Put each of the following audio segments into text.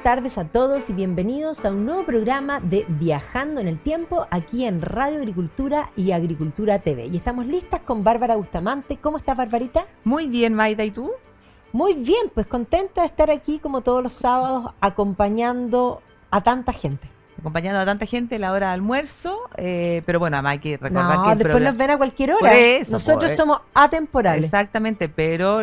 tardes a todos y bienvenidos a un nuevo programa de Viajando en el Tiempo aquí en Radio Agricultura y Agricultura TV. Y estamos listas con Bárbara Bustamante. ¿Cómo estás, Barbarita? Muy bien, Maida, ¿y tú? Muy bien, pues contenta de estar aquí como todos los sábados acompañando a tanta gente. Acompañando a tanta gente a la hora de almuerzo, pero bueno, además hay que recordar No, que después nos ven a cualquier hora. Por eso, nosotros somos atemporales. Exactamente, pero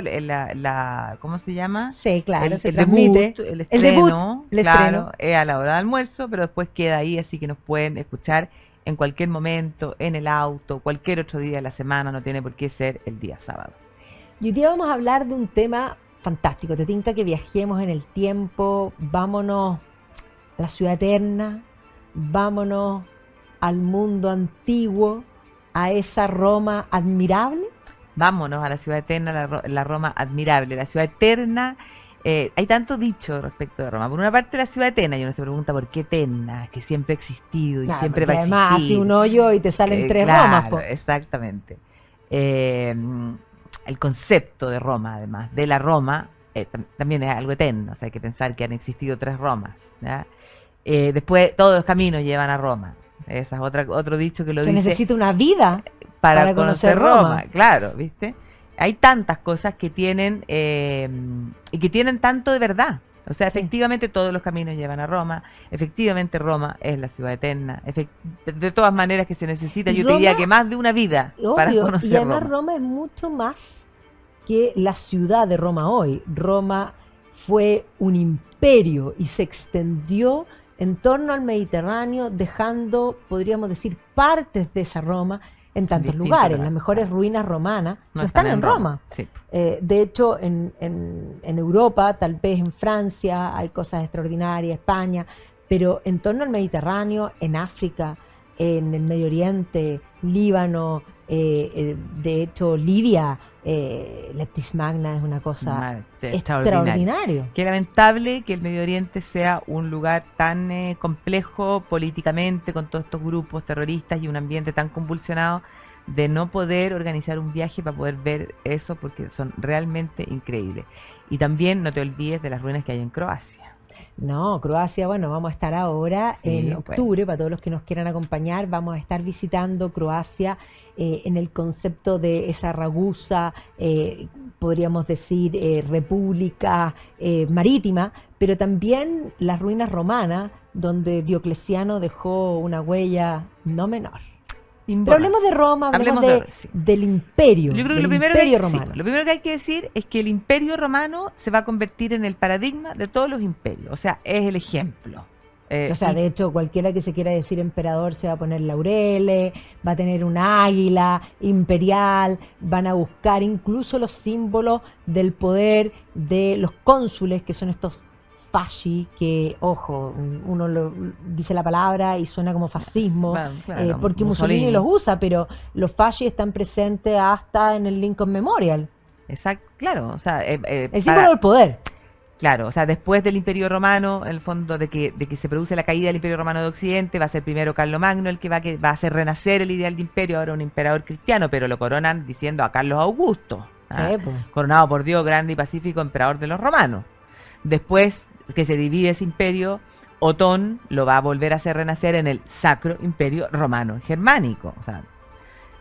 ¿cómo se llama? Sí, claro, se el transmite. debut, el estreno, el claro, estreno. es a la hora de almuerzo, pero después queda ahí, así que nos pueden escuchar en cualquier momento, en el auto, cualquier otro día de la semana, no tiene por qué ser el día sábado. Y hoy día vamos a hablar de un tema fantástico. Te tinca que viajemos en el tiempo, vámonos a la ciudad eterna, vámonos al mundo antiguo, a esa Roma admirable. Vámonos a la ciudad eterna, la Roma admirable, la ciudad eterna. Hay tanto dicho respecto de Roma. Por una parte, la ciudad eterna, y uno se pregunta por qué eterna, que siempre ha existido y claro, siempre va a existir. Además, hace un hoyo y te salen tres claro, Romas. Po. Exactamente. El concepto de Roma, además, de la Roma, también es algo eterno. O sea, hay que pensar que han existido tres Romas, ¿ya? Después, todos los caminos llevan a Roma. Ese es otro dicho que lo dice. Se necesita una vida para conocer Roma. Claro, ¿viste? Hay tantas cosas que tienen y que tienen tanto de verdad. O sea, efectivamente todos los caminos llevan a Roma. Efectivamente Roma es la ciudad eterna. De todas maneras que se necesita, yo te diría que más de una vida para conocer y además Roma es mucho más que la ciudad de Roma hoy. Roma fue un imperio y se extendió en torno al Mediterráneo, dejando, podríamos decir, partes de esa Roma en tantos lugares. Las mejores ruinas romanas no están en Roma. Sí. De hecho, en Europa, tal vez en Francia, hay cosas extraordinarias, España, pero en torno al Mediterráneo, en África, en el Medio Oriente, Líbano, de hecho, Libia, Leptis Magna es una cosa extraordinaria. Qué lamentable que el Medio Oriente sea un lugar tan complejo políticamente, con todos estos grupos terroristas y un ambiente tan convulsionado, de no poder organizar un viaje para poder ver eso, porque son realmente increíbles. Y también no te olvides de las ruinas que hay en Croacia. No, Croacia, bueno, vamos a estar ahora en octubre, para todos los que nos quieran acompañar, vamos a estar visitando Croacia en el concepto de esa Ragusa, podríamos decir república marítima, pero también las ruinas romanas, donde Diocleciano dejó una huella no menor. Pero hablemos de Roma, hablemos del imperio. Yo creo que lo primero que hay que decir es que el imperio romano se va a convertir en el paradigma de todos los imperios, o sea, es el ejemplo. De hecho, cualquiera que se quiera decir emperador se va a poner laureles, va a tener un águila imperial, van a buscar incluso los símbolos del poder de los cónsules, que son estos fasci, que, ojo, uno dice la palabra y suena como fascismo, claro, porque Mussolini los usa, pero los fasci están presentes hasta en el Lincoln Memorial. Exacto, claro, o sea, el símbolo del poder. Claro, o sea, después del Imperio Romano, en el fondo de que se produce la caída del Imperio Romano de Occidente, va a ser primero Carlomagno el que va a hacer renacer el ideal de imperio, ahora un emperador cristiano, pero lo coronan diciendo a Carlos Augusto, coronado por Dios, grande y pacífico, emperador de los romanos. Después que se divide ese imperio, Otón lo va a volver a hacer renacer en el Sacro Imperio Romano Germánico. O sea,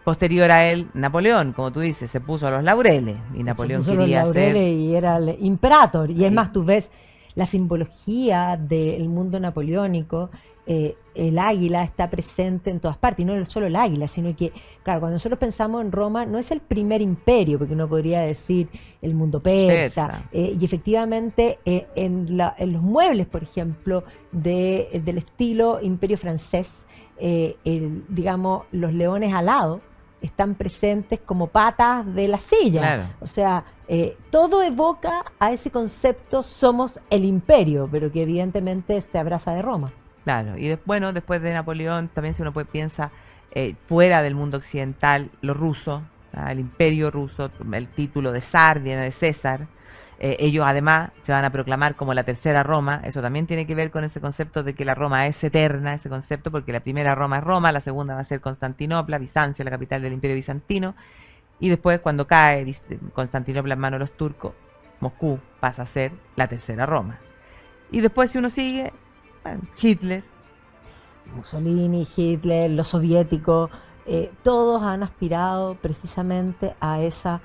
posterior a él, Napoleón, como tú dices, se puso a los laureles y Napoleón quería ser... y era el imperator. Y es más, tú ves la simbología del mundo napoleónico, el águila está presente en todas partes, y no solo el águila, sino que, claro, cuando nosotros pensamos en Roma, no es el primer imperio, porque uno podría decir el mundo persa. Y efectivamente en los muebles, por ejemplo, del estilo imperio francés, digamos, los leones alados están presentes como patas de la silla. Claro. O sea, todo evoca a ese concepto, somos el imperio, pero que evidentemente se abraza de Roma. Claro, y después de Napoleón, también si uno piensa fuera del mundo occidental, lo ruso, el imperio ruso, el título de zar viene de César. Ellos además se van a proclamar como la tercera Roma. Eso también tiene que ver con ese concepto de que la Roma es eterna, ese concepto, porque la primera Roma es Roma, la segunda va a ser Constantinopla, Bizancio, la capital del imperio bizantino, y después cuando cae Constantinopla en manos de los turcos, Moscú pasa a ser la tercera Roma. Y después si uno sigue, bueno, Hitler. Mussolini, Hitler, los soviéticos, todos han aspirado precisamente a esa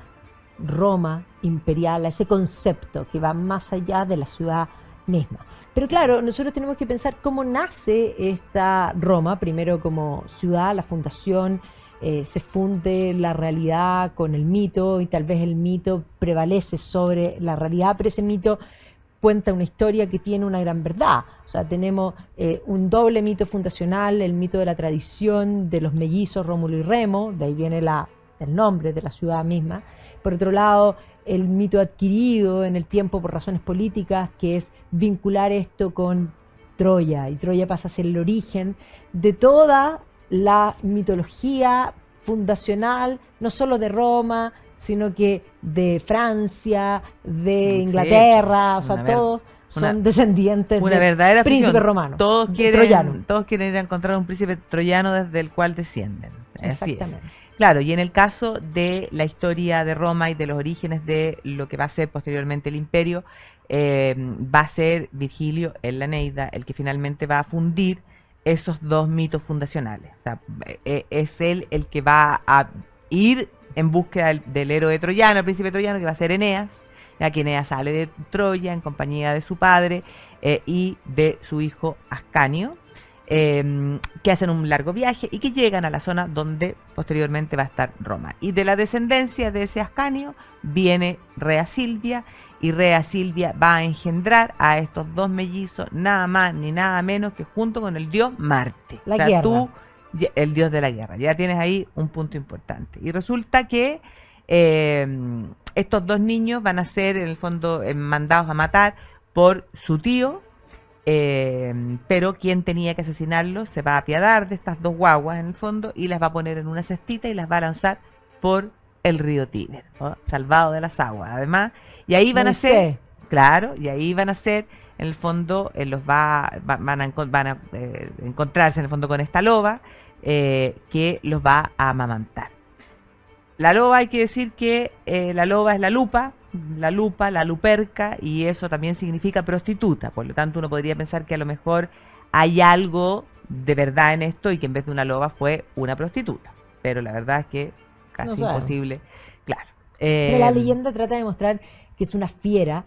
Roma imperial, a ese concepto que va más allá de la ciudad misma. Pero claro, nosotros tenemos que pensar cómo nace esta Roma, primero como ciudad, la fundación, se funde la realidad con el mito y tal vez el mito prevalece sobre la realidad, pero ese mito cuenta una historia que tiene una gran verdad. O sea, tenemos un doble mito fundacional, el mito de la tradición de los mellizos Rómulo y Remo, de ahí viene el nombre de la ciudad misma. Por otro lado, el mito adquirido en el tiempo por razones políticas, que es vincular esto con Troya, y Troya pasa a ser el origen de toda la mitología fundacional, no solo de Roma, sino que de Francia, de Inglaterra, o sea, todos son descendientes una del verdadera príncipe ficción. romano, Todos troyano. quieren ir a encontrar un príncipe troyano desde el cual descienden. Así es. Exactamente. Claro, y en el caso de la historia de Roma y de los orígenes de lo que va a ser posteriormente el imperio, va a ser Virgilio en la Eneida el que finalmente va a fundir esos dos mitos fundacionales. O sea, es él el que va a ir en búsqueda del héroe troyano, el príncipe troyano, que va a ser Eneas, ya que Eneas sale de Troya en compañía de su padre y de su hijo Ascanio, que hacen un largo viaje y que llegan a la zona donde posteriormente va a estar Roma. Y de la descendencia de ese Ascanio viene Rea Silvia, y Rea Silvia va a engendrar a estos dos mellizos, nada más ni nada menos que junto con el dios Marte. La guerra. Tú, el dios de la guerra. Ya tienes ahí un punto importante. Y resulta que estos dos niños van a ser en el fondo mandados a matar por su tío, pero quien tenía que asesinarlos se va a apiadar de estas dos guaguas en el fondo y las va a poner en una cestita y las va a lanzar por el río Tíber, ¿no? Salvado de las aguas, además, y ahí van a ser, claro, y ahí van a ser, en el fondo, van a encontrarse en el fondo con esta loba que los va a amamantar. La loba, hay que decir que la loba es la lupa, la luperca, y eso también significa prostituta. Por lo tanto, uno podría pensar que a lo mejor hay algo de verdad en esto y que en vez de una loba fue una prostituta. Pero la verdad es que casi imposible, claro. Pero la leyenda trata de mostrar que es una fiera,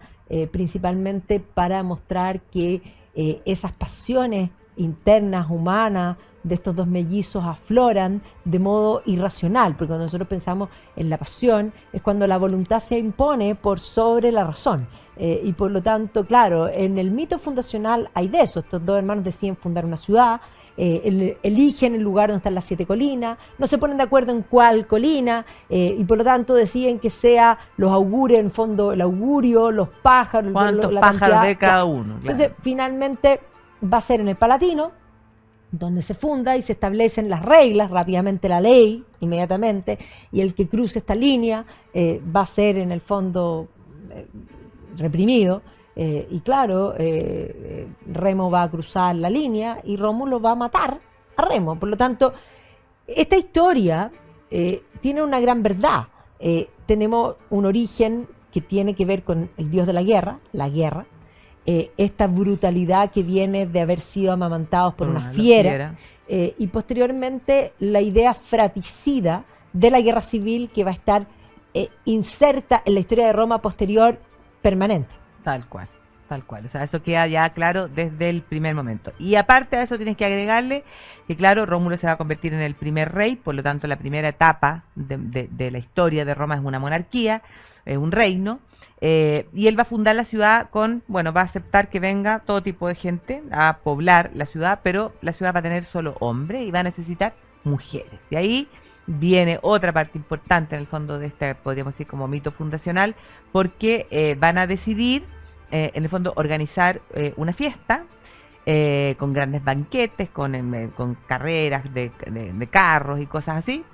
principalmente para mostrar que esas pasiones internas, humanas, de estos dos mellizos afloran de modo irracional, porque cuando nosotros pensamos en la pasión es cuando la voluntad se impone por sobre la razón, y por lo tanto, claro, en el mito fundacional hay de eso. Estos dos hermanos deciden fundar una ciudad, eligen el lugar donde están las 7 colinas, no se ponen de acuerdo en cuál colina, y por lo tanto deciden que sea los augures, en fondo el augurio, los pájaros, ¿cuántos la pájaros cantidad, de cada uno? Claro. Entonces, finalmente va a ser en el Palatino, donde se funda y se establecen las reglas, rápidamente la ley, inmediatamente, y el que cruce esta línea va a ser en el fondo reprimido, y claro, Remo va a cruzar la línea y Rómulo va a matar a Remo. Por lo tanto, esta historia tiene una gran verdad. Tenemos un origen que tiene que ver con el dios de la guerra, esta brutalidad que viene de haber sido amamantados por una fiera, y posteriormente la idea fratricida de la guerra civil que va a estar inserta en la historia de Roma posterior permanente. Tal cual. O sea, eso queda ya claro desde el primer momento. Y aparte de eso tienes que agregarle que, claro, Rómulo se va a convertir en el primer rey, por lo tanto la primera etapa de la historia de Roma es una monarquía, un reino, y él va a fundar la ciudad va a aceptar que venga todo tipo de gente a poblar la ciudad, pero la ciudad va a tener solo hombres y va a necesitar mujeres. Y ahí viene otra parte importante en el fondo de este, podríamos decir, como mito fundacional, porque van a decidir, en el fondo, organizar una fiesta con grandes banquetes, con carreras de carros y cosas así,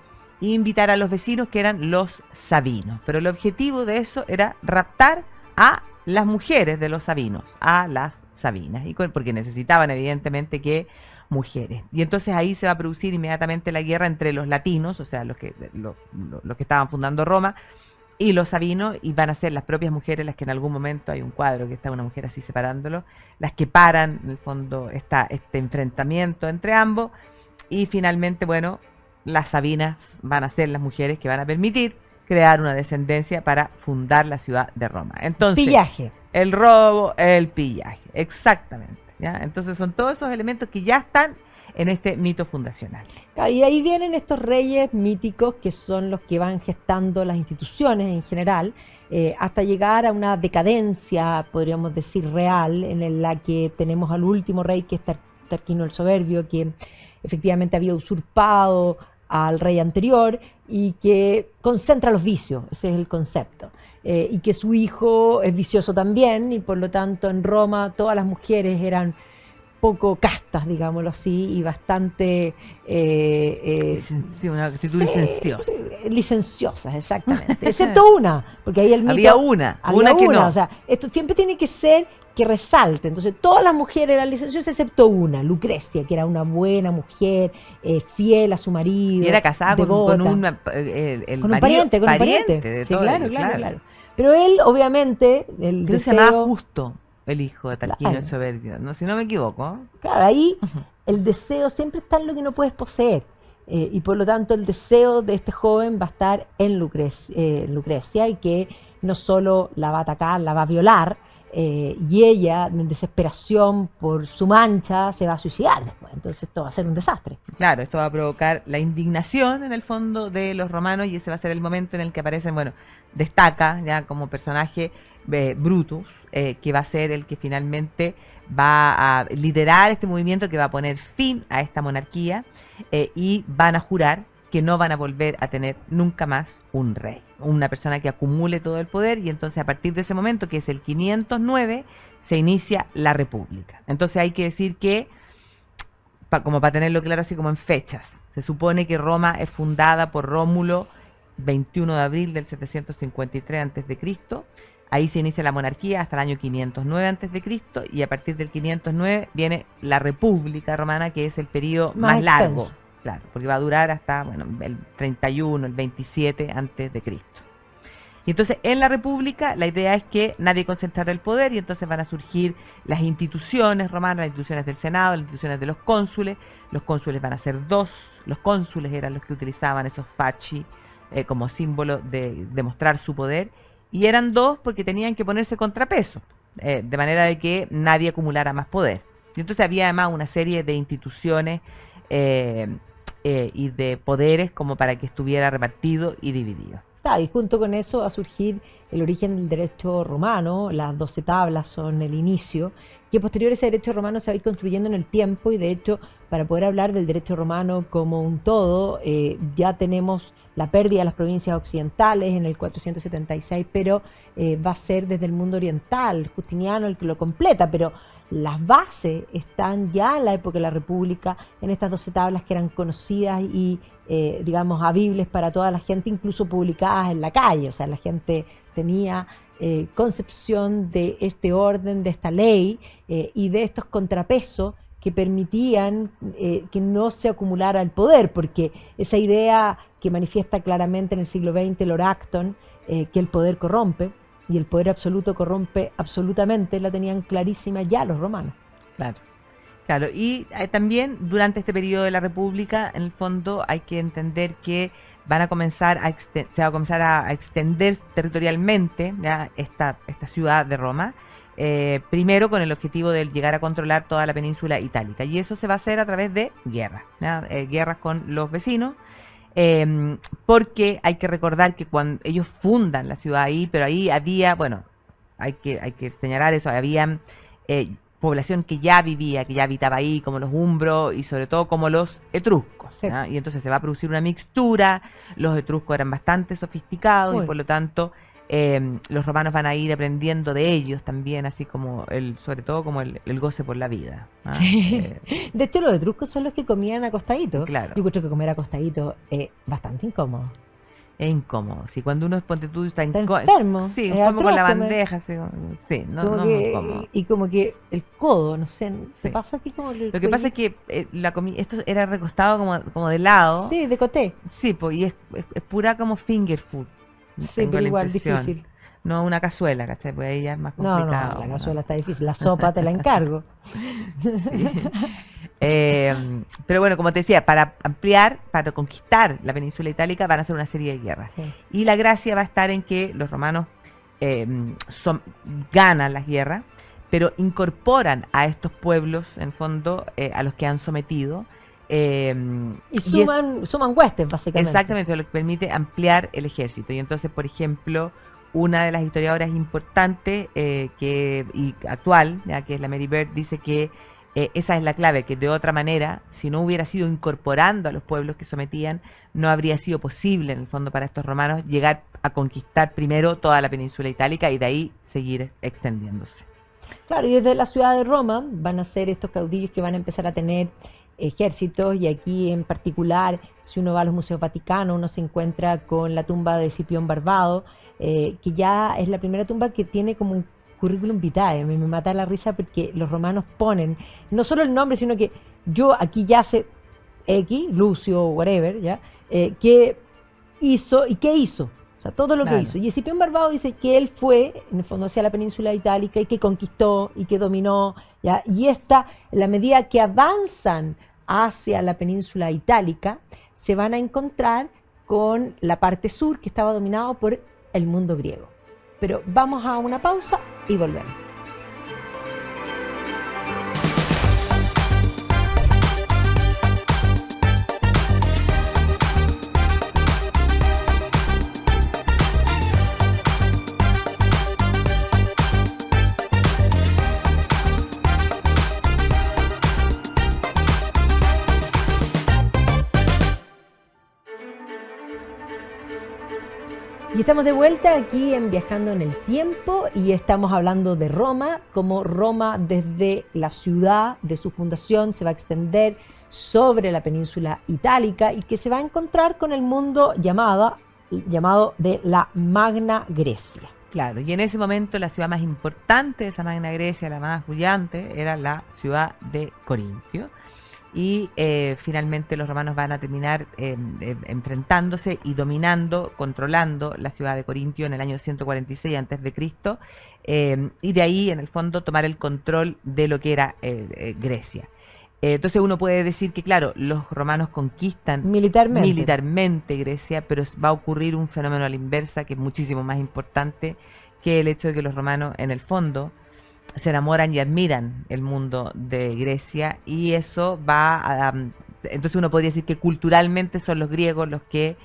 e invitar a los vecinos que eran los sabinos. Pero el objetivo de eso era raptar a las mujeres de los sabinos, a las sabinas, porque necesitaban evidentemente que mujeres. Y entonces ahí se va a producir inmediatamente la guerra entre los latinos, o sea, los que estaban fundando Roma, y los sabinos, y van a ser las propias mujeres las que en algún momento, hay un cuadro que está una mujer así separándolo, las que paran en el fondo este enfrentamiento entre ambos, y finalmente, bueno, las sabinas van a ser las mujeres que van a permitir crear una descendencia para fundar la ciudad de Roma. Entonces, Pillaje. el robo, el pillaje, exactamente, ¿ya? Entonces son todos esos elementos que ya están en este mito fundacional. Y ahí vienen estos reyes míticos que son los que van gestando las instituciones en general, hasta llegar a una decadencia, podríamos decir, real, en la que tenemos al último rey, que es Tarquino el Soberbio, que efectivamente había usurpado al rey anterior y que concentra los vicios, ese es el concepto. Y que su hijo es vicioso también, y por lo tanto en Roma todas las mujeres eran poco castas, digámoslo así, y bastante Una actitud sí, licenciosa. Licenciosas, exactamente. Excepto una, porque ahí el mito... Había una que no. O sea, esto siempre tiene que ser que resalte. Entonces, todas las mujeres eran licenciosas excepto una, Lucrecia, que era una buena mujer, fiel a su marido. Y era casada con devota. un Pariente. de Sí, todo, claro. Pero él, obviamente, el Creo que se deseo... llamaba Justo, el hijo de Tarquinio el Claro. Soberbio, no, si no me equivoco. Claro, ahí el deseo siempre está en lo que no puedes poseer. Y por lo tanto el deseo de este joven va a estar en Lucrecia, y que no solo la va a atacar, la va a violar, y ella, en desesperación por su mancha, se va a suicidar después. Entonces esto va a ser un desastre. Claro, esto va a provocar la indignación en el fondo de los romanos, y ese va a ser el momento en el que aparecen, bueno, destaca ya como personaje Brutus, que va a ser el que finalmente va a liderar este movimiento que va a poner fin a esta monarquía, y van a jurar que no van a volver a tener nunca más un rey, una persona que acumule todo el poder, y entonces a partir de ese momento, que es el 509, se inicia la República. Entonces hay que decir que, como para tenerlo claro así como en fechas, se supone que Roma es fundada por Rómulo 21 de abril del 753 a.C., ahí se inicia la monarquía hasta el año 509 a.C., y a partir del 509 viene la República Romana, que es el periodo más largo. extenso. Claro, porque va a durar hasta, bueno, el 31, el 27 antes de Cristo. Y entonces en la República la idea es que nadie concentrara el poder, y entonces van a surgir las instituciones romanas, las instituciones del Senado, las instituciones de los cónsules. Los cónsules van a ser dos, los cónsules eran los que utilizaban esos fasci como símbolo de demostrar su poder, y eran dos porque tenían que ponerse contrapeso, de manera de que nadie acumulara más poder. Y entonces había además una serie de instituciones y de poderes como para que estuviera repartido y dividido. Y junto con eso va a surgir el origen del derecho romano. Las 12 tablas son el inicio, que posterior a ese derecho romano se va a ir construyendo en el tiempo, y de hecho, para poder hablar del derecho romano como un todo, ya tenemos la pérdida de las provincias occidentales en el 476, pero va a ser desde el mundo oriental, Justiniano el que lo completa, pero las bases están ya en la época de la República, en estas 12 tablas que eran conocidas y, digamos, habibles para toda la gente, incluso publicadas en la calle. O sea, la gente tenía concepción de este orden, de esta ley, y de estos contrapesos que permitían que no se acumulara el poder, porque esa idea que manifiesta claramente en el siglo XX Lord Acton, que el poder corrompe, y el poder absoluto corrompe absolutamente, la tenían clarísima ya los romanos. Claro, y también durante este periodo de la República, en el fondo hay que entender que van a comenzar se va a comenzar a extender territorialmente ya esta ciudad de Roma, primero con el objetivo de llegar a controlar toda la península itálica, y eso se va a hacer a través de guerras, guerras con los vecinos. Porque hay que recordar que cuando ellos fundan la ciudad ahí, pero ahí había, bueno, hay que señalar eso, había población que ya vivía, que ya habitaba ahí, como los umbros y sobre todo como los etruscos, Sí. y entonces se va a producir una mixtura. Los etruscos eran bastante sofisticados, y por lo tanto los romanos van a ir aprendiendo de ellos también, así como sobre todo como el goce por la vida. Sí. De hecho, los etruscos son los que comían acostaditos. Claro. Yo creo que comer acostadito es bastante incómodo. Es incómodo, sí, cuando uno, ponte tú, está enfermo. Sí, es enfermo con la atroz comer. bandeja, sí, no Como es que- incómodo. y como que el codo, no sé, ¿te Sí. pasa a ti como el Lo que pasa es cuello? que esto era recostado como de lado. Sí, de coté. Sí, pues, y es pura como finger food. Sí, tengo pero la igual impresión. difícil. No una cazuela, ¿cachai? Pues ahí ya es más No, complicado. la ¿no? cazuela está difícil. La sopa te la encargo. Sí. Pero bueno, como te decía, para ampliar, para conquistar la península itálica van a ser una serie de guerras. Sí. Y la gracia va a estar en que los romanos eh, son, ganan las guerras, pero incorporan a estos pueblos, en fondo, a los que han sometido. eh, Y y es suman huestes, básicamente. exactamente lo que permite ampliar el ejército. Y entonces, por ejemplo, una de las historiadoras importantes y actual, ya que es la Mary Bird, dice que esa es la clave, que de otra manera, si no hubiera sido incorporando a los pueblos que sometían, no habría sido posible, en el fondo, para estos romanos llegar a conquistar primero toda la península itálica y de ahí seguir extendiéndose. Claro, y desde la ciudad de Roma van a ser estos caudillos que van a empezar a tener ejércitos, y aquí en particular, si uno va a los museos vaticanos, uno se encuentra con la tumba de Escipión Barbado, que ya es la primera tumba que tiene como un currículum vitae. Me mata la risa porque los romanos ponen no solo el nombre, sino que yo aquí yace X, Lucio, whatever, ¿ya? ¿Qué hizo y qué hizo? O sea, todo lo que Claro. hizo. Y Escipión Barbado dice que él fue, en el fondo, hacia la península itálica y que conquistó y que dominó, ¿ya? Y esta, en la medida que avanzan hacia la península itálica, se van a encontrar con la parte sur que estaba dominado por el mundo griego. Pero vamos a una pausa y volvemos. Y estamos de vuelta aquí en Viajando en el Tiempo y estamos hablando de Roma, como Roma desde la ciudad de su fundación se va a extender sobre la península itálica y que se va a encontrar con el mundo llamado de la Magna Grecia. Claro, y en ese momento la ciudad más importante de esa Magna Grecia, la más brillante, era la ciudad de Corintio. Y finalmente los romanos van a terminar enfrentándose y dominando, controlando la ciudad de Corintio en el año 146 a.C. Y de ahí, en el fondo, tomar el control de lo que era Grecia. Entonces uno puede decir que, claro, los romanos conquistan militarmente Grecia, pero va a ocurrir un fenómeno a la inversa que es muchísimo más importante, que el hecho de que los romanos, en el fondo, se enamoran y admiran el mundo de Grecia, y eso va a... entonces uno podría decir que culturalmente son los griegos los que...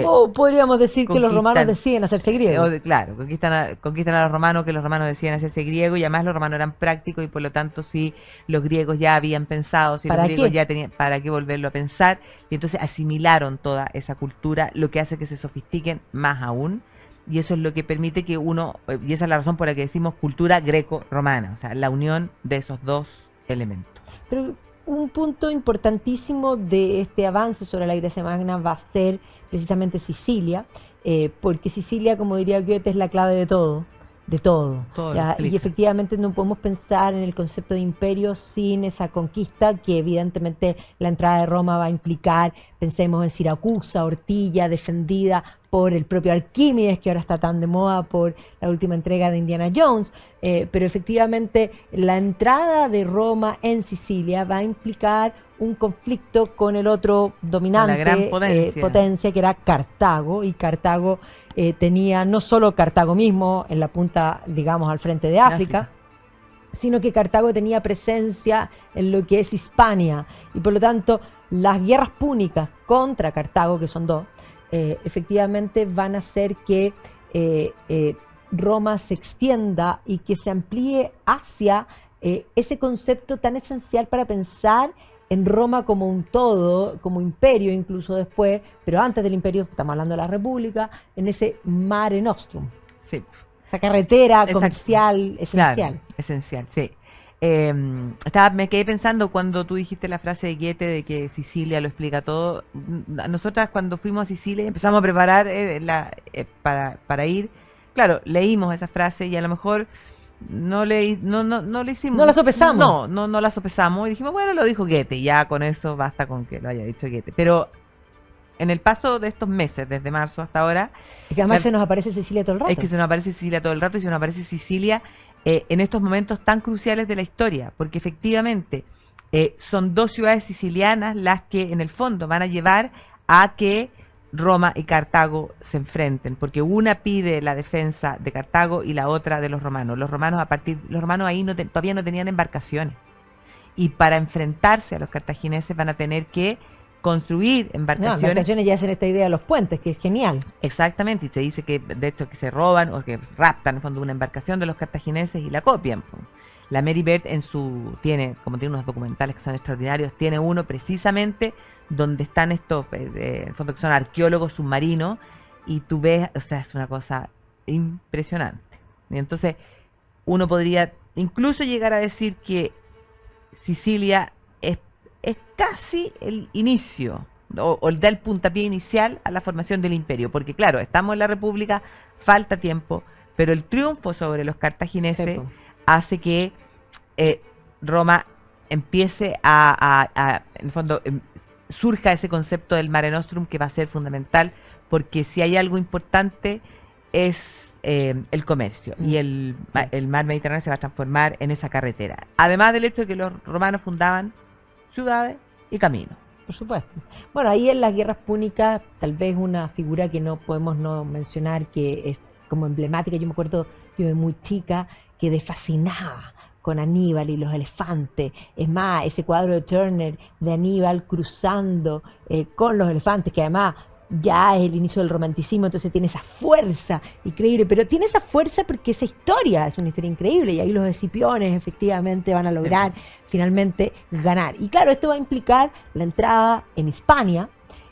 o podríamos decir que los romanos conquistan, deciden hacerse griegos. Claro, conquistan a los romanos, que los romanos decían hacerse griegos, y además los romanos eran prácticos, y por lo tanto si los griegos ya habían pensado, si los ¿Para griegos qué? ya tenían, ¿para qué volverlo a pensar? Y entonces asimilaron toda esa cultura, lo que hace que se sofistiquen más aún, y eso es lo que permite que uno, y esa es la razón por la que decimos cultura greco-romana, o sea, la unión de esos dos elementos. Pero un punto importantísimo de este avance sobre la Grecia Magna va a ser precisamente Sicilia, porque Sicilia, como diría Goethe, es la clave de todo. Todo ¿ya? explica. Y efectivamente no podemos pensar en el concepto de imperio sin esa conquista que evidentemente la entrada de Roma va a implicar. Pensemos en Siracusa, Ortilla, defendida por el propio Arquímedes, que ahora está tan de moda por la última entrega de Indiana Jones, pero efectivamente la entrada de Roma en Sicilia va a implicar un conflicto con el otro dominante, La gran potencia. que era Cartago, y Cartago tenía no solo Cartago mismo en la punta, digamos, al frente de África, sino que Cartago tenía presencia en lo que es Hispania, y por lo tanto las guerras púnicas contra Cartago, que son dos, efectivamente van a hacer que Roma se extienda y que se amplíe hacia ese concepto tan esencial para pensar en Roma como un todo, como imperio incluso después, pero antes del imperio, estamos hablando de la República, en ese Mare Nostrum, Sí, esa carretera exacto. comercial esencial. Claro, esencial, sí. Me quedé pensando cuando tú dijiste la frase de Goethe de que Sicilia lo explica todo. Nosotras cuando fuimos a Sicilia y empezamos a preparar para ir, claro, leímos esa frase y a lo mejor no le hicimos. No la sopesamos. No la sopesamos y dijimos, bueno, lo dijo Goethe, ya con eso basta con que lo haya dicho Goethe. Pero en el paso de estos meses, desde marzo hasta ahora, Es que además la- se nos aparece Sicilia todo el rato. es que se nos aparece Sicilia todo el rato y se nos aparece Sicilia en estos momentos tan cruciales de la historia, porque efectivamente son dos ciudades sicilianas las que en el fondo van a llevar a que Roma y Cartago se enfrenten, porque una pide la defensa de Cartago y la otra de los romanos. Los romanos ahí todavía no tenían embarcaciones y para enfrentarse a los cartagineses van a tener que construir No, embarcaciones. embarcaciones ya hacen esta idea de los puentes, que es genial. Exactamente, y se dice que de hecho que se roban o que raptan en el fondo una embarcación de los cartagineses y la copian, po. La Mary Bird tiene unos documentales que son extraordinarios, tiene uno precisamente donde están estos, en el fondo que son arqueólogos submarinos, y tú ves, o sea, es una cosa impresionante. Y entonces uno podría incluso llegar a decir que Sicilia es casi el inicio o da el puntapié inicial a la formación del imperio, porque claro, estamos en la República, falta tiempo, pero el triunfo sobre los cartagineses Sí, po. hace que Roma empiece en el fondo, surja ese concepto del Mare Nostrum que va a ser fundamental, porque si hay algo importante es el comercio, y el mar Mediterráneo se va a transformar en esa carretera. Además del hecho de que los romanos fundaban ciudades y caminos. Por supuesto. Bueno, ahí en las guerras púnicas, tal vez una figura que no podemos no mencionar, que es como emblemática. Yo me acuerdo, yo de muy chica, quedé fascinada con Aníbal y los elefantes. Es más, ese cuadro de Turner de Aníbal cruzando con los elefantes, que además ya es el inicio del romanticismo, entonces tiene esa fuerza increíble, pero tiene esa fuerza porque esa historia es una historia increíble, y ahí los escipiones efectivamente van a lograr finalmente ganar. Y claro, esto va a implicar la entrada en Hispania.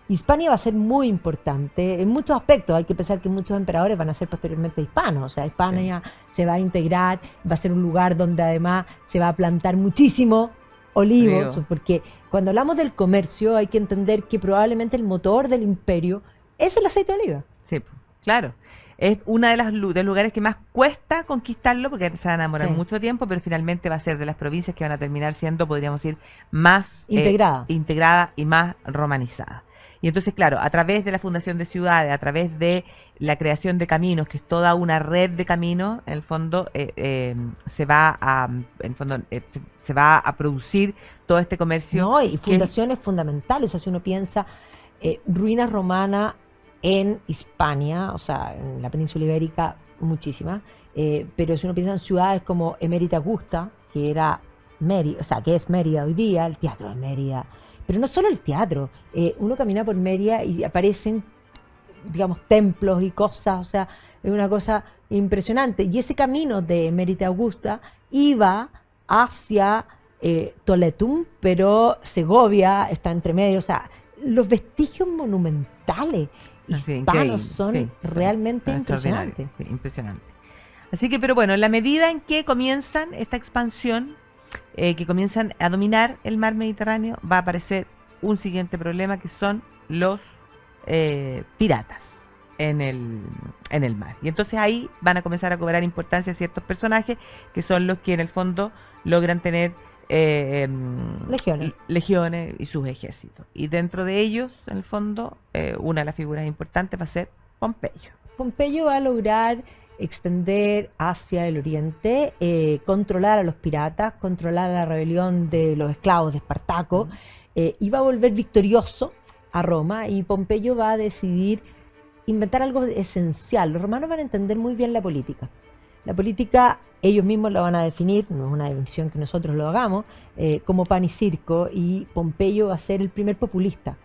Hispania va a ser muy importante en muchos aspectos. Hay que pensar que muchos emperadores van a ser posteriormente hispanos. O sea, Hispania se va a integrar, va a ser un lugar donde además se va a plantar muchísimo olivos, Olivo. porque cuando hablamos del comercio hay que entender que probablemente el motor del imperio es el aceite de oliva. Sí, claro. Es una de los lugares que más cuesta conquistarlo, porque se va a enamorar Sí. mucho tiempo, pero finalmente va a ser de las provincias que van a terminar siendo, podríamos decir, más Integrada. y más romanizada. Y entonces, claro, a través de la fundación de ciudades, a través de la creación de caminos, que es toda una red de caminos, en el fondo se va a producir todo este comercio. ¿No? Y que fundaciones fundamentales. O sea, si uno piensa ruinas romanas en Hispania, o sea, en la península ibérica, muchísimas, pero si uno piensa en ciudades como Emérita Augusta, que era Mérida, o sea, que es Mérida hoy día, el teatro de Mérida, pero no solo el teatro, uno camina por Mérida y aparecen, digamos, templos y cosas, o sea, es una cosa impresionante. Y ese camino de Emérita Augusta iba hacia Toletum, pero Segovia está entre medio, o sea, los vestigios monumentales Sí, hispanos increíble, son sí, realmente extraordinario, impresionantes. sí, impresionante. Así que, pero bueno, en la medida en que comienzan esta expansión, que comienzan a dominar el mar Mediterráneo, va a aparecer un siguiente problema, que son los piratas en el mar. Y entonces ahí van a comenzar a cobrar importancia ciertos personajes, que son los que en el fondo logran tener legiones y sus ejércitos. Y dentro de ellos, en el fondo, una de las figuras importantes va a ser Pompeyo. Pompeyo va a lograr extender hacia el oriente, controlar a los piratas, controlar la rebelión de los esclavos de Espartaco, y va a volver victorioso a Roma, y Pompeyo va a decidir inventar algo esencial. Los romanos van a entender muy bien la política. La política ellos mismos la van a definir, no es una definición que nosotros lo hagamos, como pan y circo, y Pompeyo va a ser el primer populista.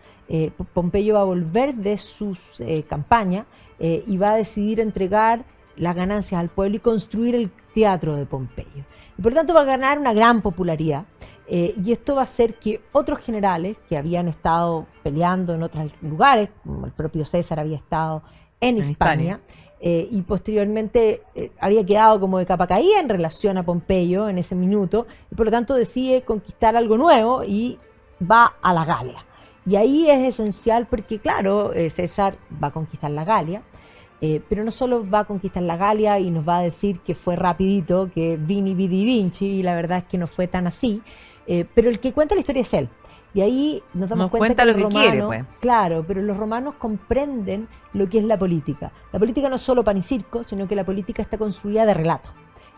Pompeyo va a volver de sus campañas y va a decidir entregar las ganancias al pueblo y construir el teatro de Pompeyo. Y por lo tanto va a ganar una gran popularidad, y esto va a hacer que otros generales que habían estado peleando en otros lugares, como el propio César había estado en Hispania, y posteriormente había quedado como de capa caída en relación a Pompeyo en ese minuto, y por lo tanto decide conquistar algo nuevo y va a la Galia. Y ahí es esencial porque, claro, César va a conquistar la Galia, pero no solo va a conquistar la Galia y nos va a decir que fue rapidito, que Vini, Vidi, Vinci, y la verdad es que no fue tan así, pero el que cuenta la historia es él. Y ahí nos damos Nos cuenta cuenta que lo los que romanos, quiere, pues. claro, pero los romanos comprenden lo que es la política. La política no es solo pan y circo, sino que la política está construida de relato.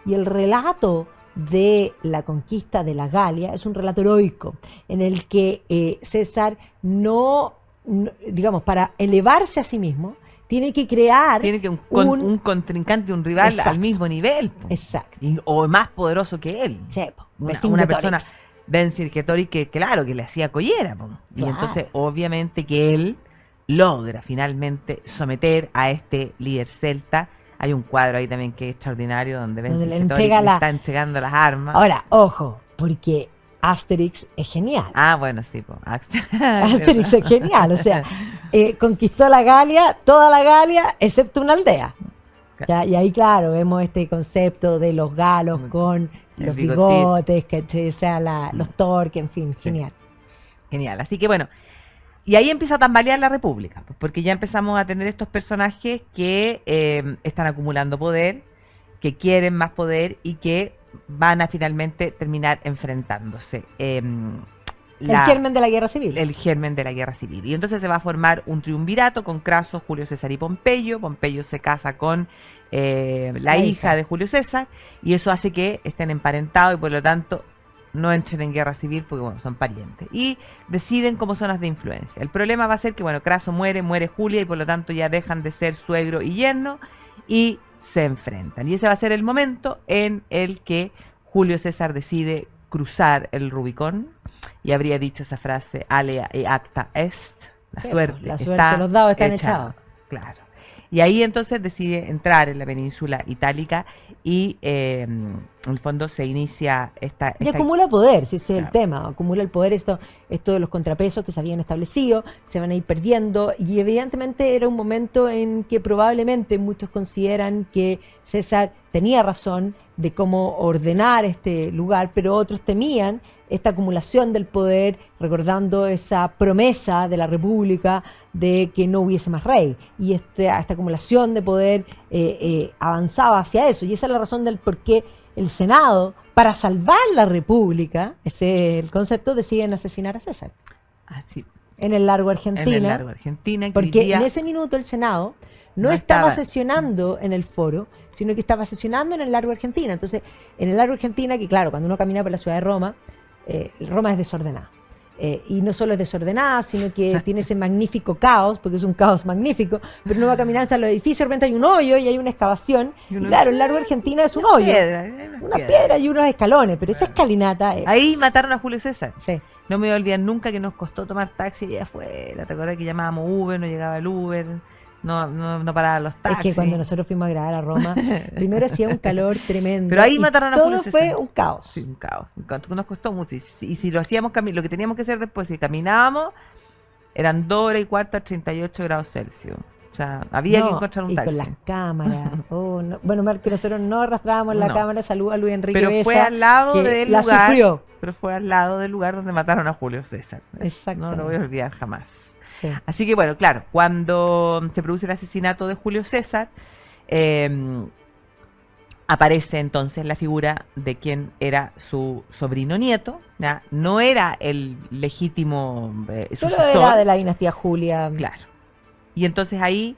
Y el relato de la conquista de la Galia es un relato heroico, en el que César digamos, para elevarse a sí mismo, tiene que crear Tiene que un contrincante, un rival Exacto. al mismo nivel, po. Exacto. O más poderoso que él. Sí, po, Una Vercingetorix. persona, Vercingetorix, que claro, que le hacía collera, po. Y Claro. entonces obviamente que él logra finalmente someter a este líder celta. Hay un cuadro ahí también que es extraordinario, donde Donde le Vercingetorix entrega le está entregando las armas. Ahora, ojo, porque Asterix es genial. Ah, bueno, sí, po. Asterix es genial, o sea, conquistó la Galia, toda la Galia, excepto una aldea. Ya, y ahí, claro, vemos este concepto de los galos con El los bigotín. bigotes, que sea los torques, en fin, Sí. genial. Genial, así que bueno, y ahí empieza a tambalear la República, pues, porque ya empezamos a tener estos personajes que están acumulando poder, que quieren más poder y que van a finalmente terminar enfrentándose. El germen de la guerra civil. El germen de la guerra civil. Y entonces se va a formar un triunvirato con Craso, Julio César y Pompeyo. Pompeyo se casa con la hija de Julio César, y eso hace que estén emparentados y por lo tanto no entren en guerra civil porque bueno, son parientes. Y deciden como zonas de influencia. El problema va a ser que bueno, Craso muere Julia y por lo tanto ya dejan de ser suegro y yerno y se enfrentan. Y ese va a ser el momento en el que Julio César decide cruzar el Rubicón, y habría dicho esa frase: alea e acta est, la Sí, suerte, la suerte, los dados están echada. echados. Claro. Y ahí entonces decide entrar en la península itálica y en el fondo se inicia Y acumula poder, si ese es el Claro. tema, acumula el poder, esto de los contrapesos que se habían establecido, se van a ir perdiendo, y evidentemente era un momento en que probablemente muchos consideran que César tenía razón de cómo ordenar este lugar, pero otros temían esta acumulación del poder, recordando esa promesa de la República de que no hubiese más rey, y esta acumulación de poder avanzaba hacia eso, y esa es la razón del por qué el Senado, para salvar la República, ese es el concepto, deciden asesinar a César así, en el Largo Argentina, en el largo Argentina, que porque hoy día en ese minuto el Senado no no estaba estaba. sesionando en el foro, sino que estaba sesionando en el Largo Argentina. Entonces, en el Largo Argentina, que claro, cuando uno camina por la ciudad de Roma, Roma es desordenada. Y no solo es desordenada, sino que tiene ese magnífico caos, porque es un caos magnífico, pero uno va caminando hasta los edificios, de repente hay un hoyo y hay una excavación, y claro, el Largo Argentina es un hoyo, una piedra y unos escalones, pero esa escalinata Ahí mataron a Julio César. sí. No me voy a olvidar nunca que nos costó tomar taxi allá afuera. ¿Te acuerdas que llamábamos Uber, no llegaba el Uber, no paraban los Es taxis? que cuando nosotros fuimos a grabar a Roma, primero hacía un calor tremendo. Pero ahí y mataron a todo Julio fue César. un caos. Sí, un caos. Nos costó mucho. Y si lo hacíamos, lo que teníamos que hacer después, si caminábamos, eran 2 horas y cuarto a 38 grados Celsius. O sea, había que No, encontrar un y taxi. con las cámaras. Oh, no. Bueno, que nosotros no arrastrábamos la No. cámara. Saludos a Luis Enrique Pero Besa, fue al lado que del la lugar. sufrió. Pero fue al lado del lugar donde mataron a Julio César. No Exactamente. lo voy a olvidar jamás. Sí. Así que bueno, claro, cuando se produce el asesinato de Julio César, aparece entonces la figura de quien era su sobrino nieto, ¿ya? No era el legítimo Solo sucesor. era de la dinastía Julia. Claro. Y entonces ahí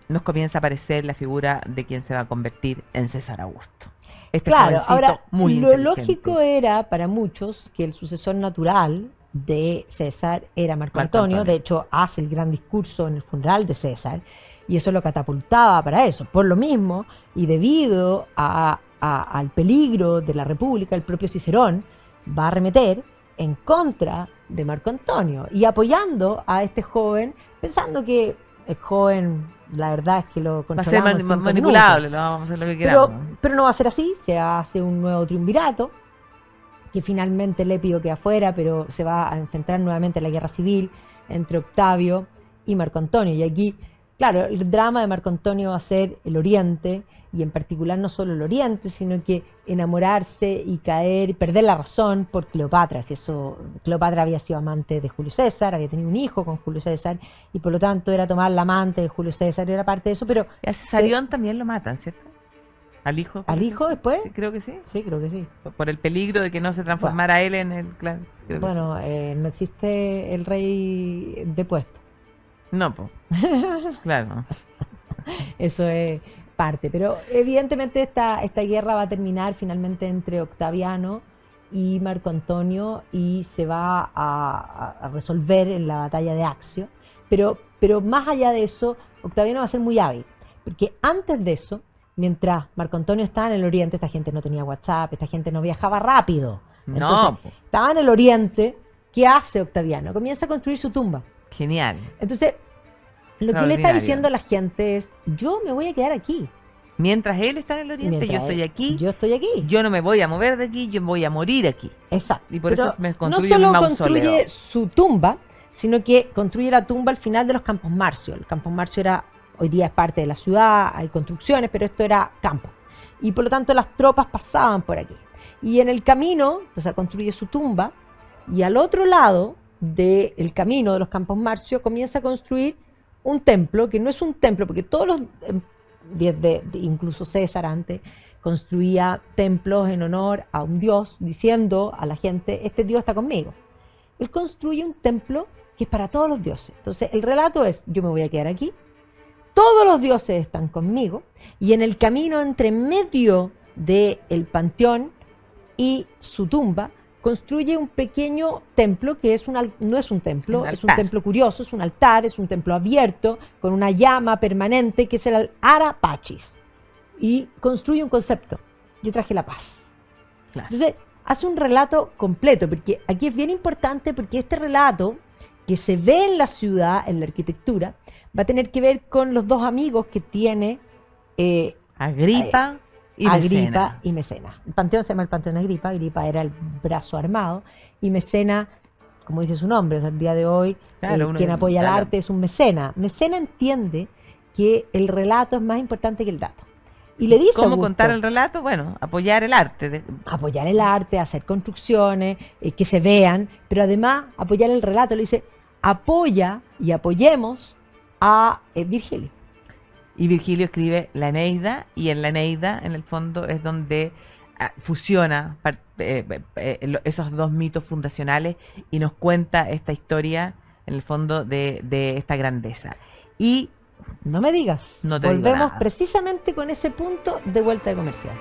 nos comienza a aparecer la figura de quien se va a convertir en César Augusto. Este Claro, jovencito ahora muy lo inteligente. lógico era para muchos que el sucesor natural de César era Marco Marco Antonio. Antonio. De hecho, hace el gran discurso en el funeral de César y eso lo catapultaba para eso. Por lo mismo, y debido al peligro de la República, el propio Cicerón va a arremeter en contra de Marco Antonio y apoyando a este joven, pensando que el joven, la verdad es que lo Va a ser controlamos en 5 manipulable, minutos. lo vamos a hacer lo que queramos. Pero no va a ser así, se hace un nuevo triunvirato, que finalmente Lepio queda afuera, pero se va a enfrentar nuevamente a la guerra civil entre Octavio y Marco Antonio. Y aquí, claro, el drama de Marco Antonio va a ser el Oriente, y en particular no solo el Oriente, sino que enamorarse y caer, perder la razón por Cleopatra. Si eso, Cleopatra había sido amante de Julio César, había tenido un hijo con Julio César, y por lo tanto era tomar la amante de Julio César, era parte de eso, pero Y a Cesarión también lo matan, ¿cierto? ¿Al hijo? ¿Al hijo después? Sí, creo que sí. Sí, creo que sí. Por el peligro de que no se transformara él en el... Claro, creo que Bueno, no existe el rey depuesto. sí. No, pues, claro. Eso es parte. Pero evidentemente esta guerra va a terminar finalmente entre Octaviano y Marco Antonio y se va a resolver en la batalla de Accio. Pero más allá de eso, Octaviano va a ser muy hábil. Porque antes de eso, mientras Marco Antonio estaba en el Oriente, esta gente no tenía WhatsApp, esta gente no viajaba rápido. Entonces, No, po, estaba en el Oriente. ¿Qué hace Octaviano? Comienza a construir su tumba. genial. Entonces, lo que le está Extraordinario. diciendo a la gente es, yo me voy a quedar aquí. Mientras él está en el oriente, Mientras yo estoy aquí, Yo estoy aquí. yo no me voy a mover de aquí, yo voy a morir aquí. Exacto. Y por Pero eso me no construye solo un mausoleo. construye su tumba, sino que construye la tumba al final de los Campos Marcio. El Campos Marcio era, hoy día es parte de la ciudad, hay construcciones, pero esto era campo. Y por lo tanto las tropas pasaban por aquí. Y en el camino, entonces construye su tumba, y al otro lado del camino de los Campos Marcio comienza a construir un templo, que no es un templo, porque todos los, incluso César antes, construía templos en honor a un dios, diciendo a la gente, este dios está conmigo. Él construye un templo que es para todos los dioses. Entonces el relato es, yo me voy a quedar aquí, todos los dioses están conmigo, y en el camino entre medio del panteón y su tumba, construye un pequeño templo que es no es un templo, Un es un altar. templo curioso, es un altar, es un templo abierto, con una llama permanente, que es el Arapachis. Y construye un concepto, yo traje la paz. Claro. Entonces, hace un relato completo, porque aquí es bien importante, porque este relato, que se ve en la ciudad, en la arquitectura, va a tener que ver con los dos amigos que tiene Agripa y Agripa Mecena. y Mecena. El panteón se llama el Panteón de Agripa. Agripa era el brazo armado. Y Mecena, como dice su nombre, o sea, el día de hoy, Claro, uno quien que- apoya el claro. arte es un mecena. Mecena entiende que el relato es más importante que el dato. Y le dice a ¿Cómo Augusto, contar el relato? Bueno, apoyar el arte. apoyar el arte, hacer construcciones, que se vean, pero además apoyar el relato. Le dice, apoya y apoyemos a Virgilio. Y Virgilio escribe la Eneida, y en la Eneida, en el fondo, es donde fusiona esos dos mitos fundacionales y nos cuenta esta historia, en el fondo, de esta grandeza. Y No me digas. No te digo Volvemos nada. precisamente con ese punto de vuelta de comercial.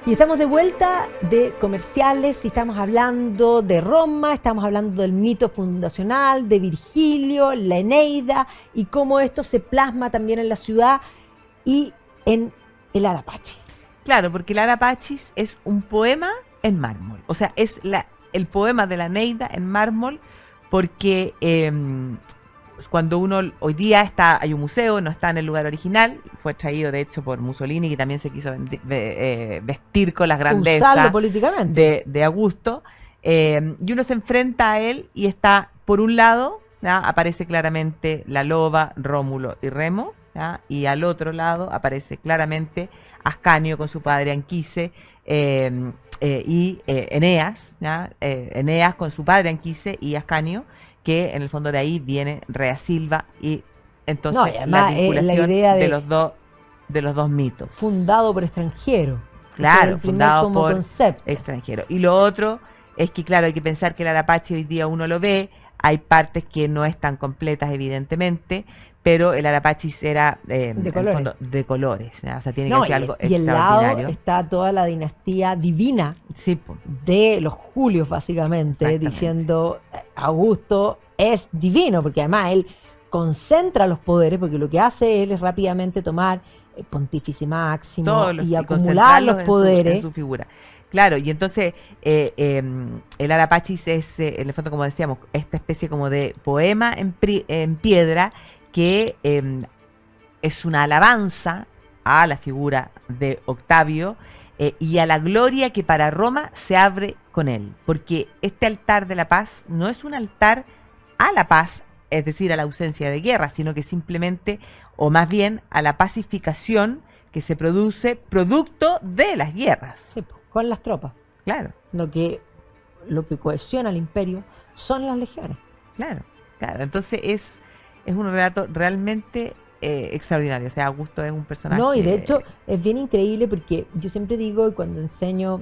Y estamos de vuelta de comerciales y estamos hablando de Roma, estamos hablando del mito fundacional, de Virgilio, la Eneida y cómo esto se plasma también en la ciudad y en el Arapachi. claro, porque el Arapachis es un poema en mármol. O sea, es el poema de la Eneida en mármol, porque cuando uno hoy día hay un museo, no está en el lugar original, fue traído de hecho por Mussolini, que también se quiso vestir con las Usarlo grandezas políticamente. de Augusto, y uno se enfrenta a él y está, por un lado, ¿ya? Aparece claramente la loba, Rómulo y Remo, ¿ya? Y al otro lado aparece claramente Ascanio con su padre Anquise, y Eneas, ¿ya? Eneas con su padre Anquise y Ascanio, que en el fondo de ahí viene Rea Silva, y entonces No, y además, la vinculación la idea de los dos mitos. fundado por extranjeros. Claro, Ese es el primer fundado como por concepto. extranjero. Y lo otro es que, claro, hay que pensar que el Arapachi hoy día uno lo ve, hay partes que no están completas, evidentemente, pero el Arapachi era en el colores. fondo, de colores, ¿ya? O sea, tiene No, que ser algo y al lado extraordinario. está toda la dinastía divina Sí, po. de los Julios, básicamente, Exactamente. diciendo Augusto es divino, porque además él concentra los poderes, porque lo que hace él es rápidamente tomar el Pontífice Máximo Todos los- y acumular concentrarlos los en poderes. su figura. Claro, y entonces el Arapachis es, en el fondo, como decíamos, esta especie como de poema en piedra que es una alabanza a la figura de Octavio, y a la gloria que para Roma se abre con él. Porque este altar de la paz no es un altar a la paz, es decir, a la ausencia de guerra, sino que simplemente, o más bien, a la pacificación que se produce producto de las guerras. Sí, pues, con las tropas. Claro, Lo que cohesiona al imperio son las legiones. claro, claro. Entonces es un relato realmente extraordinario. O sea, Augusto es un personaje. No, y de hecho es bien increíble porque yo siempre digo, cuando enseño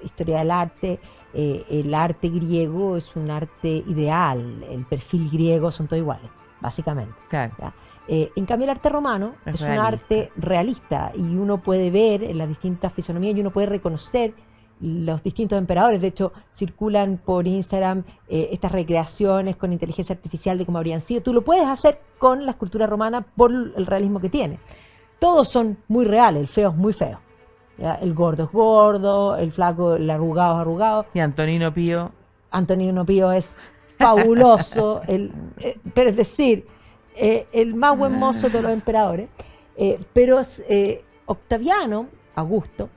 historia del arte, el arte griego es un arte ideal, el perfil griego son todos iguales, básicamente. Claro. ¿Ya? En cambio el arte romano es un realista. arte realista y uno puede ver en las distintas fisonomías y uno puede reconocer los distintos emperadores. De hecho, circulan por Instagram estas recreaciones con inteligencia artificial de cómo habrían sido. Tú lo puedes hacer con la escultura romana por el realismo que tiene. Todos son muy reales, el feo es muy feo. ¿Ya? El gordo es gordo, el flaco, el arrugado es arrugado. Y Antonino Pío. Antonino Pío es fabuloso, pero es decir, el más buen mozo de los emperadores. Pero Octaviano, Augusto,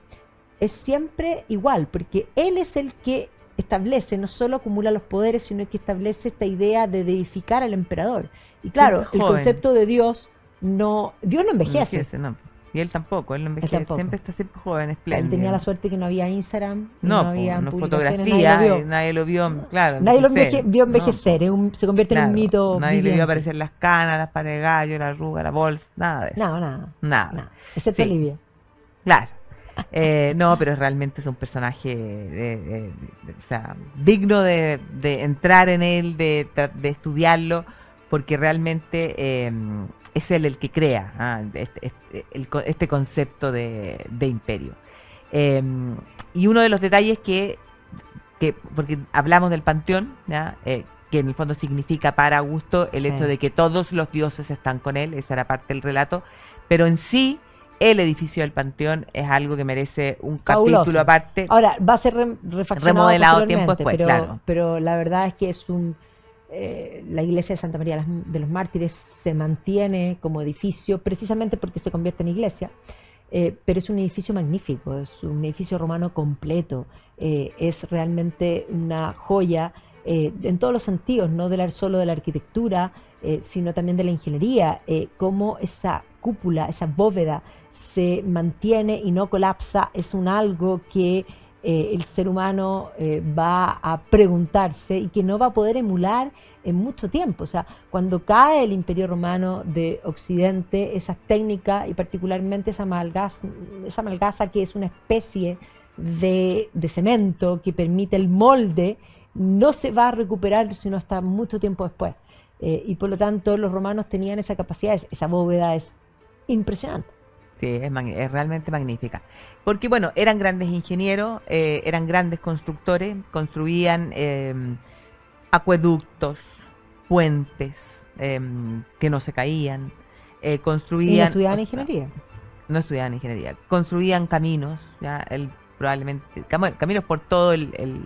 es siempre igual, porque él es el que establece, no solo acumula los poderes, sino que establece esta idea de deificar al emperador. Y claro, Siempre el joven. concepto de Dios no envejece. No. Y él tampoco, él no envejece, tampoco. siempre está siempre joven, Él espléndido. tenía la suerte que no había Instagram, No, había no publicaciones, fotografía, nadie lo vio. claro. Nadie lo envejecer. vio envejecer, No, se convierte en un claro, mito nadie le viviente. vio aparecer las canas, las pares de gallo, la arruga, la bolsa, nada de eso. No, nada, Nada. excepto Sí. Livia. Claro. No, pero realmente es un personaje o sea, digno de entrar en él, de estudiarlo, porque realmente es él el que crea este concepto de imperio. Y uno de los detalles que porque hablamos del panteón, ¿ya? Que en el fondo significa para Augusto el Sí. hecho de que todos los dioses están con él, esa era parte del relato, pero en sí el edificio del panteón es algo que merece un Fabuloso. capítulo aparte. Ahora, va a ser refaccionado Remodelado tiempo posteriormente, después, claro. pero la verdad es que es la iglesia de Santa María de los Mártires se mantiene como edificio precisamente porque se convierte en iglesia, pero es un edificio magnífico, es un edificio romano completo, es realmente una joya en todos los sentidos, no solo de la arquitectura, sino también de la ingeniería, cómo esa cúpula, esa bóveda se mantiene y no colapsa, es un algo que el ser humano va a preguntarse y que no va a poder emular en mucho tiempo. O sea, cuando cae el Imperio Romano de Occidente, esas técnicas y particularmente esa malgasa que es una especie de cemento que permite el molde, no se va a recuperar sino hasta mucho tiempo después. Y por lo tanto los romanos tenían esa capacidad, esa bóveda es impresionante. Sí, es realmente magnífica. Porque, bueno, eran grandes ingenieros, eran grandes constructores, construían acueductos, puentes que no se caían, construían... Y no estudiaban ingeniería. No estudiaban ingeniería. Construían caminos, ya, probablemente caminos por todo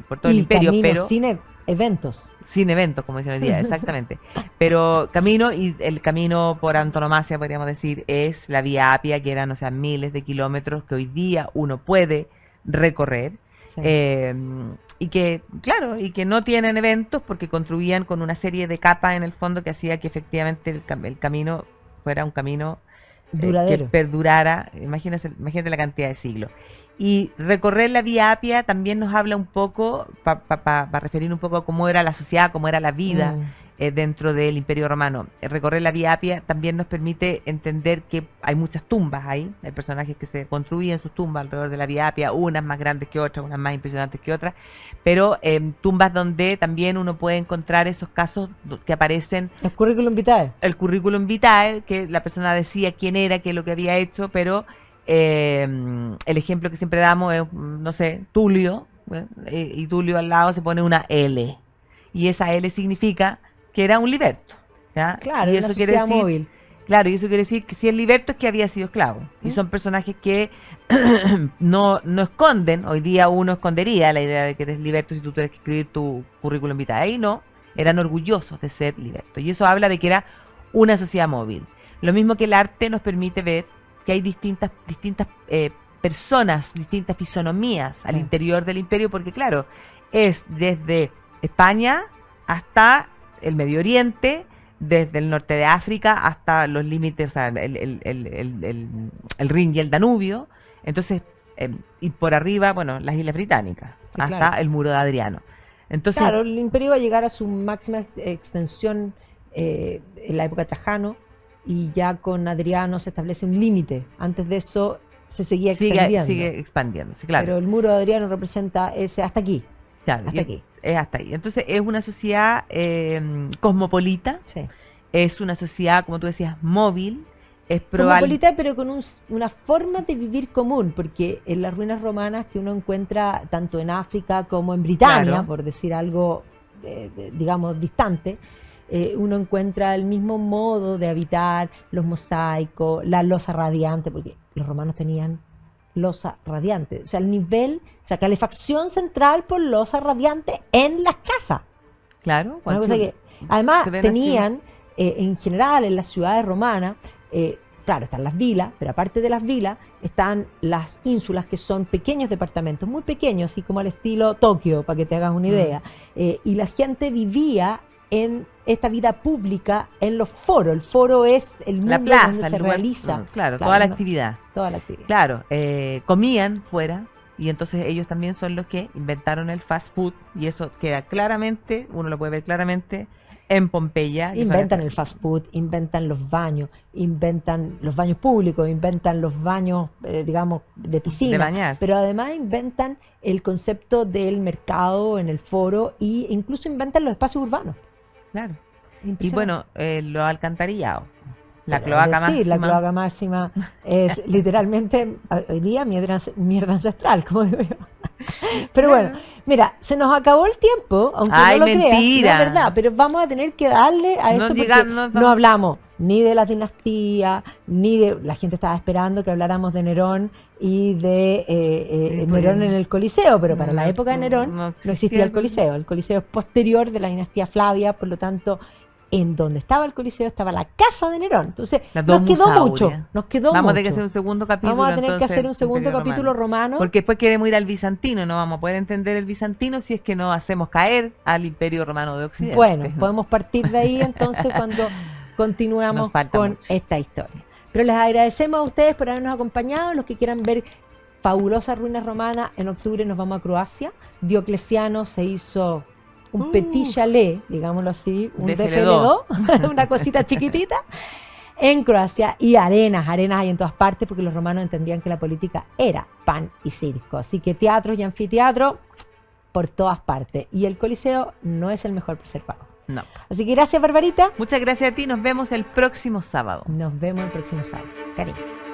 por todo el imperio, caminos pero sin eventos. sin eventos, como dicen hoy día, exactamente. Pero camino, y el camino por antonomasia, podríamos decir, es la Vía Apia, que eran, o sea, miles de kilómetros que hoy día uno puede recorrer. Sí. Y que, claro, y que no tienen eventos porque construían con una serie de capas en el fondo que hacía que efectivamente el camino fuera un camino que Duradero. perdurara, imagínate la cantidad de siglos. Y recorrer la Vía Apia también nos habla un poco, para referir un poco a cómo era la sociedad, cómo era la vida dentro del Imperio Romano. Recorrer la Vía Apia también nos permite entender que hay muchas tumbas ahí, hay personajes que se construían sus tumbas alrededor de la Vía Apia, unas más grandes que otras, unas más impresionantes que otras, pero tumbas donde también uno puede encontrar esos casos que aparecen. El currículum vitae. El currículum vitae, que la persona decía quién era, qué es lo que había hecho, pero el ejemplo que siempre damos es, no sé, Tulio, y Tulio al lado se pone una L, y esa L significa que era un liberto, ¿ya? Claro, y una eso quiere sociedad decir, móvil. claro, y eso quiere decir que si el liberto es que había sido esclavo, y son personajes que no esconden. Hoy día uno escondería la idea de que eres liberto si tú tienes que escribir tu currículum vitae, ahí no, eran orgullosos de ser libertos, y eso habla de que era una sociedad móvil. Lo mismo que el arte nos permite ver que hay distintas personas, distintas fisonomías al Sí. interior del imperio, porque claro, es desde España hasta el Medio Oriente, desde el norte de África hasta los límites, o sea, el Rin y el Danubio, entonces, y por arriba, bueno, las Islas Británicas, Sí, hasta claro. el Muro de Adriano. Entonces, Claro, el imperio va a llegar a su máxima extensión en la época de Trajano y ya con Adriano se establece un límite. Antes de eso se seguía extendiendo. sigue expandiéndose, claro. Pero el muro de Adriano representa ese hasta aquí. Claro, Hasta aquí. es hasta ahí. Entonces es una sociedad cosmopolita, Sí. es una sociedad, como tú decías, móvil, es probable. Cosmopolita, pero con una forma de vivir común, porque en las ruinas romanas que uno encuentra tanto en África como en Britania, Claro. por decir algo, digamos, distante, uno encuentra el mismo modo de habitar, los mosaicos, la losa radiante, porque los romanos tenían losa radiante, o sea, el nivel, o sea, calefacción central por losa radiante en las casas. Claro, Una cosa que, además, se ven así. tenían, en general, en las ciudades romanas, claro, están las vilas, pero aparte de las vilas, están las ínsulas, que son pequeños departamentos, muy pequeños, así como al estilo Tokio, para que te hagas una idea. Y la gente vivía en esta vida pública en los foros. El foro es el mundo la plaza, donde el se lugar, realiza claro, toda la ¿no? actividad. Toda la actividad. Claro, comían fuera y entonces ellos también son los que inventaron el fast food y eso queda claramente, uno lo puede ver claramente en Pompeya. que son Inventan estas- el fast food, inventan los baños públicos, inventan los baños, digamos, de piscina. de bañarse. Pero además inventan el concepto del mercado en el foro e incluso inventan los espacios urbanos. Claro. Y Impresionante. bueno, los alcantarillados, la Pero cloaca es decir, máxima. La cloaca máxima es literalmente hoy día mierda ancestral, como digo yo. Pero Claro. bueno, mira, se nos acabó el tiempo, aunque Ay, no lo creas, mentira. no es verdad, pero vamos a tener que darle a No esto porque llegamos- no hablamos ni de las dinastías, ni de... La gente estaba esperando que habláramos de Nerón y de Sí, pues, Nerón en el Coliseo, pero para la no, época de Nerón no no existía existía el el- Coliseo. El Coliseo es posterior de la dinastía Flavia, por lo tanto, en donde estaba el Coliseo estaba la casa de Nerón. Entonces, La nos quedó Domus mucho, Aurea. nos quedó Vamos a mucho. tener que hacer un segundo capítulo. Vamos a tener que entonces, hacer un segundo Imperio capítulo romano. Porque después queremos ir al bizantino, no vamos a poder entender el bizantino si es que no hacemos caer al Imperio Romano de Occidente. Bueno, podemos partir de ahí entonces cuando continuamos Nos falta con mucho. esta historia. Pero les agradecemos a ustedes por habernos acompañado. Los que quieran ver fabulosas ruinas romanas, en octubre nos vamos a Croacia. Diocleciano se hizo un petit chalet, digámoslo así, un DFL2. DFL2, una cosita chiquitita, en Croacia. Y arenas hay en todas partes, porque los romanos entendían que la política era pan y circo. Así que teatros y anfiteatro por todas partes. Y el Coliseo no es el mejor preservado. No. Así que gracias, Barbarita. Muchas gracias a ti, nos vemos el próximo sábado. Nos vemos el próximo sábado. Cariño.